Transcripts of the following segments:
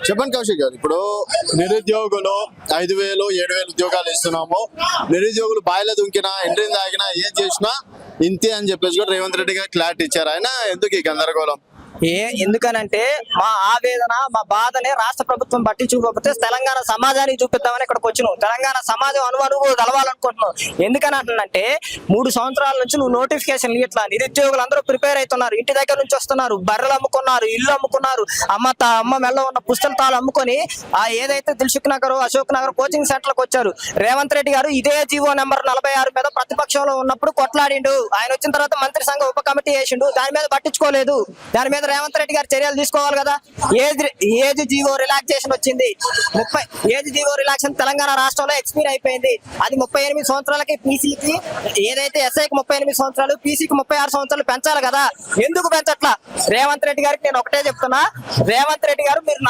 చెప్పండి కౌశిక్ గారు, ఇప్పుడు నిరుద్యోగులు 5,000 7,000 ఉద్యోగాలు ఇస్తున్నాము. నిరుద్యోగులు బాయిలో దుంకినా ఎంట్రీని తాగినా ఏం చేసినా ఇంతే అని చెప్పేసి కూడా రేవంత్ రెడ్డి గారు క్లారిటీ ఇచ్చారు. ఆయన ఎందుకు ఈ గందరగోళం? ఎందుకనంటే మా ఆవేదన మా బాధని రాష్ట్ర ప్రభుత్వం పట్టించుకోకపోతే తెలంగాణ సమాజానికి చూపిద్దామని ఇక్కడికి వచ్చినావు. తెలంగాణ సమాజం అనువనువు కలవాలనుకుంటున్నావు. ఎందుకని అంటున్నంటే 3 సంవత్సరాల నుంచి నువ్వు నోటిఫికేషన్ ఇట్లా నిరుద్యోగులు అందరూ ప్రిపేర్ అవుతున్నారు. ఇంటి దగ్గర నుంచి వస్తున్నారు, బర్రెలు అమ్ముకున్నారు, ఇల్లు అమ్ముకున్నారు, అమ్మ మెల్ల ఉన్న పుస్తకాలు అమ్ముకొని ఏదైతే దిల్సుఖ్ నగర్ అశోక్ నగర్ కోచింగ్ సెంటర్లకు వచ్చారు. రేవంత్ రెడ్డి గారు ఇదే జీవో నెంబర్ 46 మీద ప్రతిపక్షంలో ఉన్నప్పుడు కొట్లాడిండు. ఆయన వచ్చిన తర్వాత మంత్రి సంఘ ఉప కమిటీ వేసిండు, దాని మీద పట్టించుకోలేదు. దాని మీద రేవంత్ రెడ్డి గారు చర్యలు తీసుకోవాలి కదా. ఏజ్ జీవో రిలాక్సేషన్ వచ్చింది. 30 ఏజ్ జీవో రిలాక్సేషన్ తెలంగాణ రాష్ట్రంలో ఎక్స్పైర్ అయిపోయింది. అది 38 సంవత్సరాలకి పీసీకి, ఏదైతే ఎస్ఐకి 38 సంవత్సరాలు, పీసీకి 36 సంవత్సరాలు పెంచాలి కదా. ఎందుకు పెంచట్లా? రేవంత్ రెడ్డి గారికి నేను ఒకటే చెప్తున్నా, రేవంత్ రెడ్డి గారు మీరు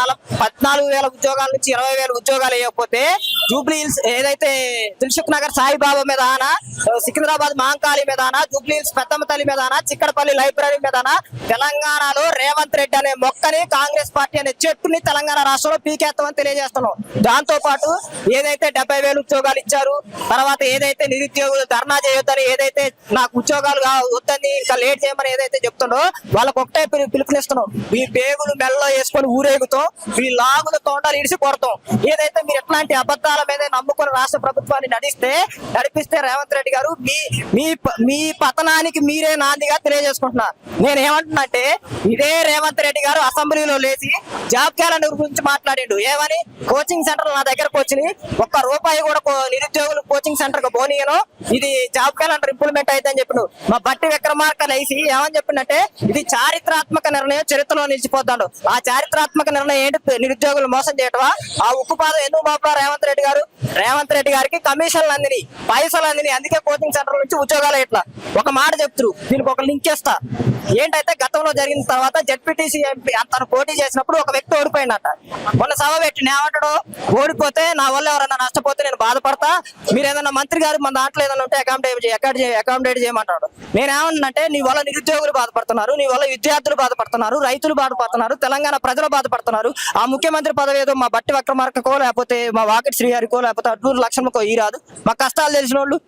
14,000 ఉద్యోగాల నుంచి 20,000 ఉద్యోగాలు వేయకపోతే జూబ్లీ హిల్స్ ఏదైతే దిల్సుఖ్ నగర్ సాయిబాబా మీద, సికింద్రాబాద్ మహంకాళి మీద, జూబ్లీ హిల్స్ పెద్దమ్మ తల్లి మీద, చిక్కడపల్లి లైబ్రరీ మీద, తెలంగాణలో రేవంత్ రెడ్డి అనే మొక్కని, కాంగ్రెస్ పార్టీ అనే చెట్టుని తెలంగాణ రాష్ట్రంలో పీకేస్తామని తెలియజేస్తున్నాం. దాంతో పాటు ఏదైతే 70,000 ఉద్యోగాలు ఇచ్చారు, తర్వాత ఏదైతే నిరుద్యోగులు ధర్నా చేయొద్దని, ఏదైతే నాకు ఉద్యోగాలు వద్దని ఇంకా లేట్ చేయమని ఏదైతే చెప్తుండో వాళ్ళకి ఒకటే పిలుపునిస్తున్నాం. మీ పేగులు మెల్లో వేసుకొని ఊరేగుతాం, మీ లాగుల తోండాలు ఇడిసి కొడతాం. ఏదైతే మీరు ఎట్లాంటి అబద్ధాల మీద నమ్ముకుని రాష్ట్ర ప్రభుత్వాన్ని నడిపిస్తే రేవంత్ రెడ్డి గారు మీ పతనానికి మీరే నాందిగా తెలియజేసుకుంటున్నా. నేను ఏమంటున్నా అంటే, ఇదే రేవంత్ రెడ్డి గారు అసెంబ్లీలో లేచి జాబ్ క్యాలెండర్ గురించి మాట్లాడిండు. ఏమని? కోచింగ్ సెంటర్ నా దగ్గరకు వచ్చి ₹1 కూడా నిరుద్యోగులు కోచింగ్ సెంటర్ కు పోనీయను, ఇది జాబ్ క్యాలెండర్ ఇంప్లిమెంట్ అయితని చెప్పిన మా బట్టి విక్రమార్క లేచి ఏమని చెప్పిందంటే, ఇది చారిత్రాత్మక నిర్ణయం, చరిత్రలో నిలిచిపోతాడు. ఆ చారిత్రాత్మక నిర్ణయం ఏంటి? నిరుద్యోగులు మోసం చేయటమా? ఆ ఉక్కుపాదం ఎందుకు మాపడా రేవంత్ రెడ్డి గారు? రేవంత్ రెడ్డి గారికి కమిషన్లు అందిని, పైసలు అందిని, అందుకే కోచింగ్ సెంటర్ నుంచి ఉద్యోగాలు ఇట్లా. ఒక మాట చెప్తారు, దీనికి ఒక లింక్ చేస్తా. ఏంటైతే గతంలో జరిగిన తర్వాత జడ్పీటీసీ ఎంపీ తను పోటీ చేసినప్పుడు ఒక వ్యక్తి ఓడిపోయిందట. మొన్న సభ పెట్టి ఏమంటాడు, ఓడిపోతే నా వల్ల ఎవరైనా నష్టపోతే నేను బాధపడతా, మీరు ఏదైనా మంత్రి గారు మన దాంట్లో ఏదైనా ఉంటే అకామిడేట్ చేయమంటాడు. నేనేమన్నానంటే, నీ వల్ల నిరుద్యోగులు బాధపడుతున్నారు, నీ వల్ల విద్యార్థులు బాధపడుతున్నారు, రైతులు బాధపడుతున్నారు, తెలంగాణ ప్రజలు బాధపడుతున్నారు. ఆ ముఖ్యమంత్రి పదవి ఏదో మా బట్టి విక్రమార్కకో, లేకపోతే మా వాకిటి శ్రీహరికో, లేకపోతే అడ్లూరు లక్ష్మణకో ఈ రాదు. మా కష్టాలు తెలిసిన వాళ్ళు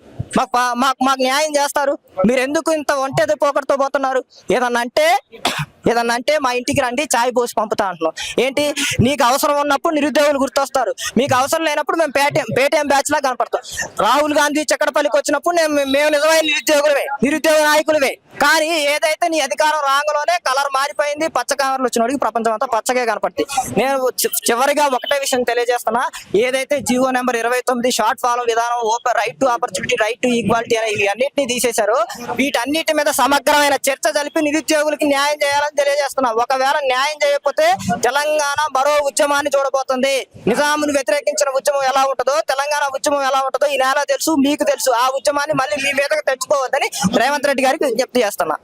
మాకు న్యాయం చేస్తారు. మీరు ఎందుకు ఇంత ఒంటేది పోకడతో పోతున్నారు? ఏదన్నా అంటే మా ఇంటికి రండి, చాయ్ పోసి పంపుతా అంటున్నాం. ఏంటి? నీకు అవసరం ఉన్నప్పుడు నిరుద్యోగులు గుర్తొస్తారు, మీకు అవసరం లేనప్పుడు మేము పేటీఎం బ్యాచ్ లా కనపడతాం. రాహుల్ గాంధీ చక్కడపల్లికి వచ్చినప్పుడు మేము నిజమైన నిరుద్యోగ నాయకులవే. కానీ ఏదైతే నీ అధికారం రాంగలోనే కలర్ మారిపోయింది, పచ్చ కలర్లు వచ్చినోడికి ప్రపంచం అంతా పచ్చగా కనపడుతుంది. నేను చివరిగా ఒకటే విషయం తెలియజేస్తున్నా, ఏదైతే జీవో నెంబర్ 29 షార్ట్ ఫాలో విధానం, right to opportunity, right to equality అనే ఇవి అన్నింటినీ తీసేశారు. వీటన్నిటి మీద సమగ్రమైన చర్చ జరిపి నిరుద్యోగులకి న్యాయం చేయాలని తెలియజేస్తున్నా. ఒకవేళ న్యాయం చేయకపోతే తెలంగాణ మరో ఉద్యమాన్ని చూడబోతుంది. నిజామును వ్యతిరేకించిన ఉద్యమం ఎలా ఉంటుందో, తెలంగాణ ఉద్యమం ఎలా ఉంటుందో ఈ నేల తెలుసు, మీకు తెలుసు. ఆ ఉద్యమాన్ని మళ్ళీ మీ మీదకి తెచ్చుకోవద్దని రేవంత్ రెడ్డి గారికి విజ్ఞప్తి చేస్తున్నా.